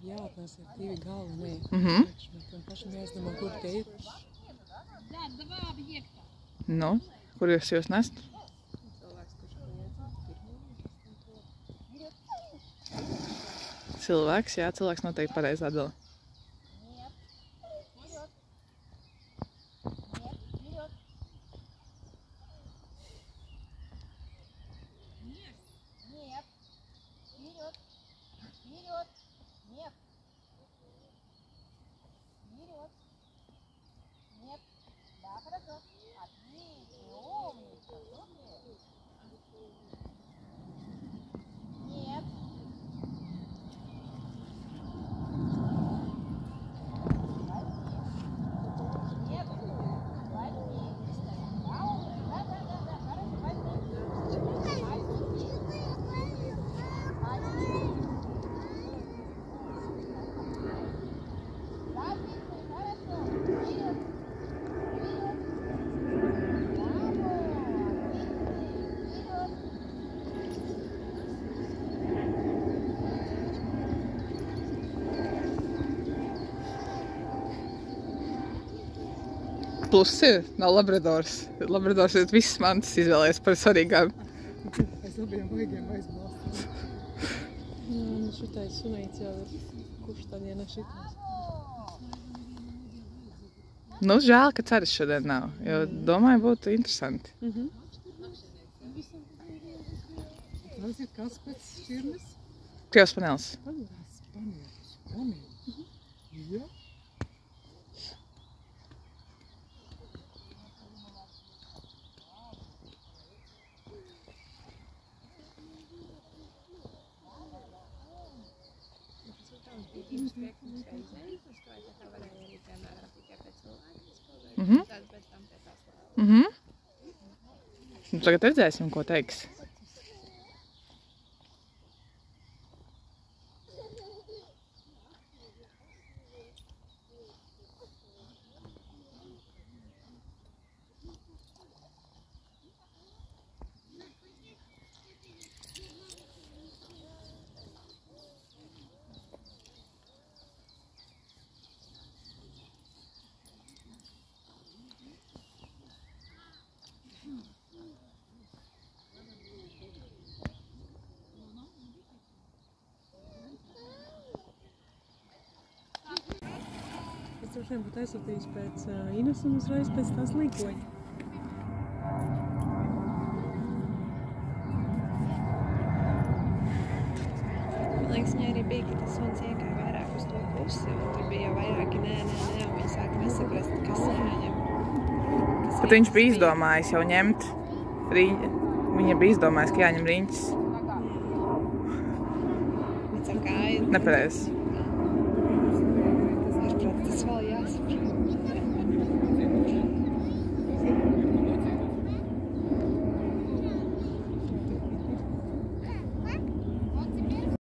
Jā, tās ir divi galvenie priekšmeti, un pašam jāizdomā, kur tie ir. Nu, kur jūs nest? Cilvēks, jā, cilvēks noteikti pareizi atbild. Plus ir, nav labradors. Labradors ir visas mantas izvēlējies par svarīgām. Es labiem baigiem aizbalstu. Nu, šitais sunīts jau ir. Kurš tad, ja ne šitais? Nu, žēl, ka ceres šodien nav, jo domāju, būtu interesanti. Tas ir kas pēc šķirnes? Krievs panelis. Panelis. Jā. Tagad redzēsim, ko teiks. Es droši vien būtu aizsūtījis pēc Inas un uzreiz pēc tās līkoņa. Man liekas, viņai arī bija, ka tas suns iekāja vairāk uz to pusi, un tur bija jau vairāki nē, un viņi sāka nesaprast, kas jāņem. Bet viņš bija izdomājis jau ņemt riņķi. Viņa bija izdomājis, ka jāņem riņķis. Viņa caur kāju. Nepareizi. Tas vēl